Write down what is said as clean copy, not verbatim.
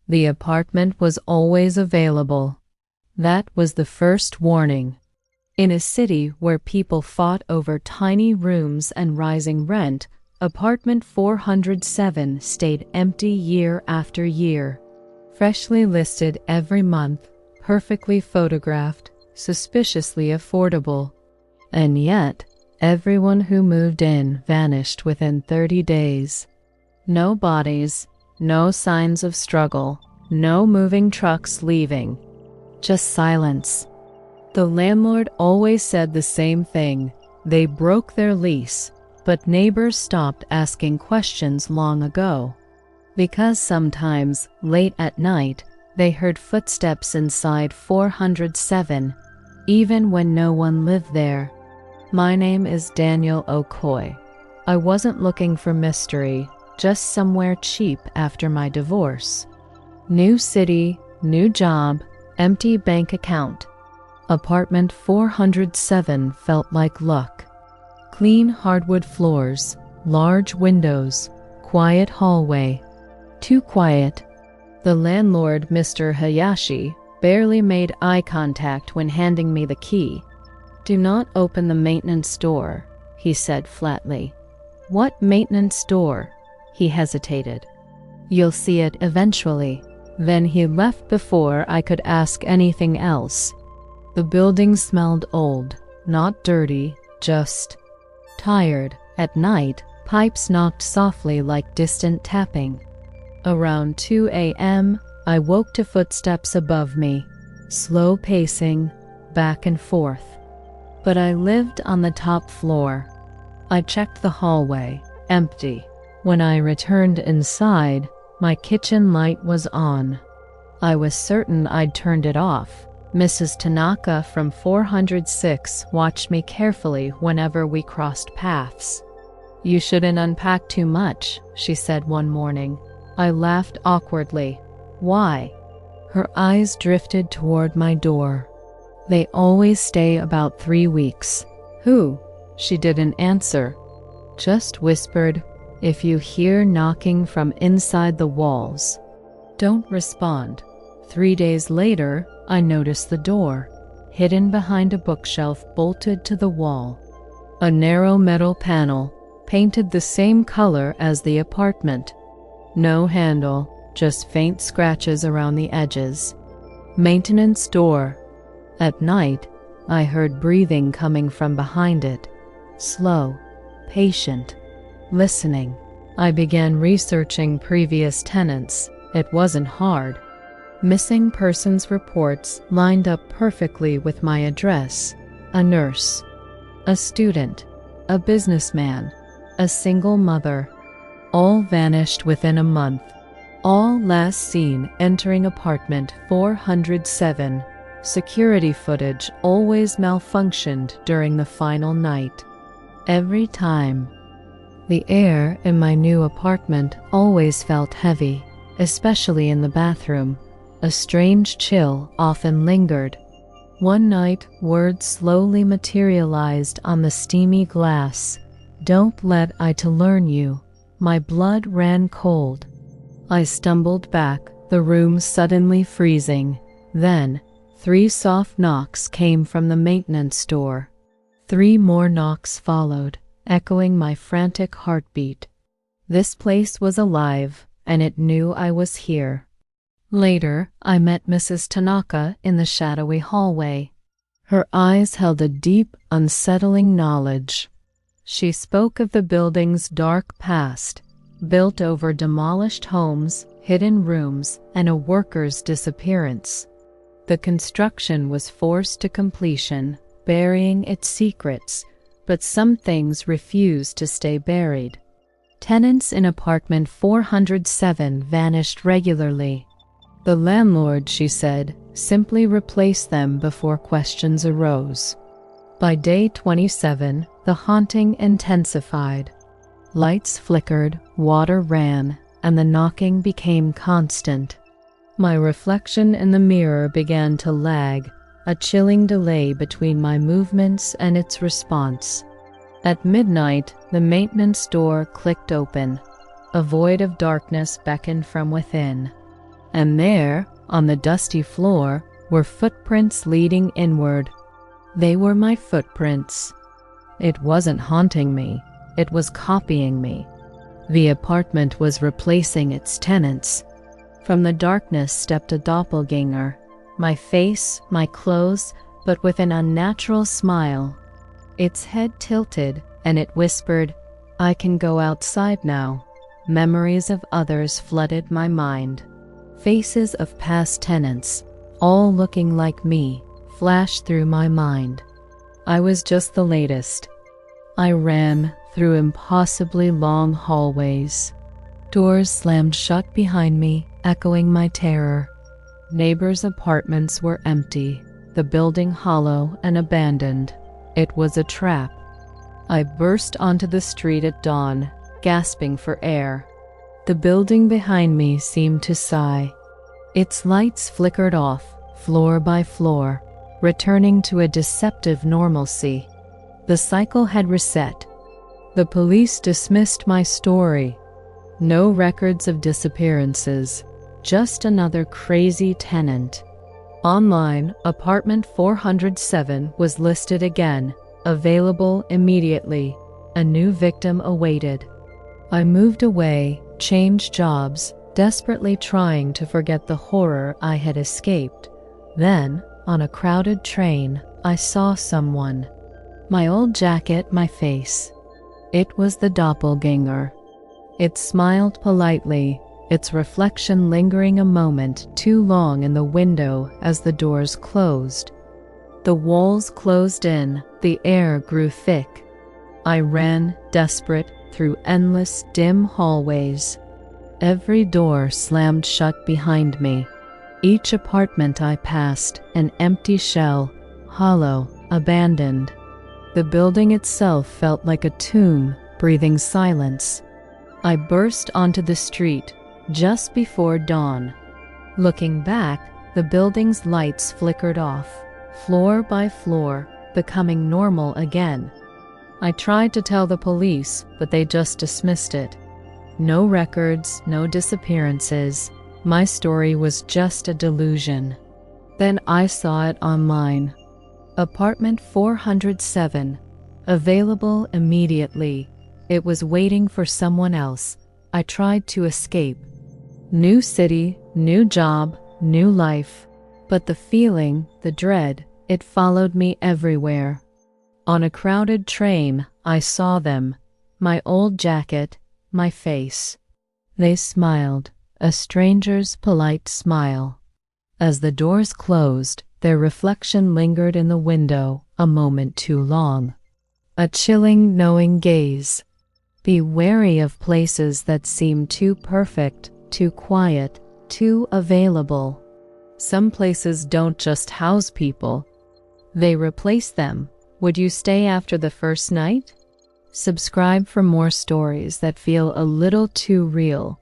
The apartment was always available. That was the first warning. In a city where people fought over tiny rooms and rising rent, apartment 407 stayed empty year after year. Freshly listed every month, perfectly photographed, suspiciously affordable. And yet, everyone who moved in vanished within 30 days. No bodies, no signs of struggle, no moving trucks leaving. Just silence. The landlord always said the same thing. They broke their lease, but neighbors stopped asking questions long ago. Because sometimes, late at night, they heard footsteps inside 407, even when no one lived there. My name is Daniel Okoye. I wasn't looking for mystery, just somewhere cheap after my divorce. New city, new job, empty bank account. Apartment 407 felt like luck. Clean hardwood floors, large windows, quiet hallway. Too quiet. The landlord, Mr. Hayashi, barely made eye contact when handing me the key. "Do not open the maintenance door," he said flatly. "What maintenance door?" He hesitated. "You'll see it eventually." Then he left before I could ask anything else. The building smelled old, not dirty, just tired. At night, pipes knocked softly like distant tapping. Around 2 a.m., I woke to footsteps above me, slow pacing, back and forth. But I lived on the top floor. I checked the hallway, empty. When I returned inside, my kitchen light was on. I was certain I'd turned it off. Mrs. Tanaka from 406 watched me carefully whenever we crossed paths. "You shouldn't unpack too much," she said one morning. I laughed awkwardly. "Why?" Her eyes drifted toward my door. "They always stay about 3 weeks. "Who?" She didn't answer. Just whispered, "If you hear knocking from inside the walls, don't respond." 3 days later, I noticed the door, hidden behind a bookshelf bolted to the wall. A narrow metal panel, painted the same color as the apartment. No handle, just faint scratches around the edges. Maintenance door. At night, I heard breathing coming from behind it. Slow, patient, listening. I began researching previous tenants. It wasn't hard. Missing persons reports lined up perfectly with my address. A nurse, a student, a businessman, a single mother. All vanished within a month. All last seen entering apartment 407. Security footage always malfunctioned during the final night. Every time. The air in my new apartment always felt heavy, especially in the bathroom. A strange chill often lingered. One night, words slowly materialized on the steamy glass. "Don't let I to learn you." My blood ran cold. I stumbled back, the room suddenly freezing. Then, 3 soft knocks came from the maintenance door. 3 more knocks followed, echoing my frantic heartbeat. This place was alive, and it knew I was here. Later, I met Mrs. Tanaka in the shadowy hallway. Her eyes held a deep, unsettling knowledge. She spoke of the building's dark past, built over demolished homes, hidden rooms, and a worker's disappearance. The construction was forced to completion, burying its secrets, but some things refused to stay buried. Tenants in apartment 407 vanished regularly. The landlord, she said, simply replaced them before questions arose. By day 27, the haunting intensified. Lights flickered, water ran, and the knocking became constant. My reflection in the mirror began to lag, a chilling delay between my movements and its response. At midnight, the maintenance door clicked open. A void of darkness beckoned from within. And there, on the dusty floor, were footprints leading inward. They were my footprints. It wasn't haunting me, it was copying me. The apartment was replacing its tenants. From the darkness stepped a doppelganger, my face, my clothes, but with an unnatural smile. Its head tilted, and it whispered, "I can go outside now." Memories of others flooded my mind. Faces of past tenants, all looking like me, flashed through my mind. I was just the latest. I ran through impossibly long hallways. Doors slammed shut behind me, echoing my terror. Neighbors' apartments were empty, the building hollow and abandoned. It was a trap. I burst onto the street at dawn, gasping for air. The building behind me seemed to sigh. Its lights flickered off, floor by floor, returning to a deceptive normalcy. The cycle had reset. The police dismissed my story. No records of disappearances, just another crazy tenant. Online, apartment 407 was listed again, available immediately. A new victim awaited. I moved away, changed jobs, desperately trying to forget the horror I had escaped. Then, on a crowded train, I saw someone. My old jacket, my face. It was the doppelganger. It smiled politely, its reflection lingering a moment too long in the window as the doors closed. The walls closed in, the air grew thick. I ran, desperate, through endless, dim hallways. Every door slammed shut behind me. Each apartment I passed, an empty shell, hollow, abandoned. The building itself felt like a tomb, breathing silence. I burst onto the street just before dawn. Looking back, the building's lights flickered off, floor by floor, becoming normal again. I tried to tell the police, but they just dismissed it. No records, no disappearances. My story was just a delusion. Then I saw it online. Apartment 407, available immediately. It was waiting for someone else. I tried to escape. New city, new job, new life. But the feeling, the dread, it followed me everywhere. On a crowded train, I saw them. My old jacket, my face. They smiled, a stranger's polite smile. As the doors closed, their reflection lingered in the window a moment too long. A chilling, knowing gaze. Be wary of places that seem too perfect, too quiet, too available. Some places don't just house people. They replace them. Would you stay after the first night? Subscribe for more stories that feel a little too real.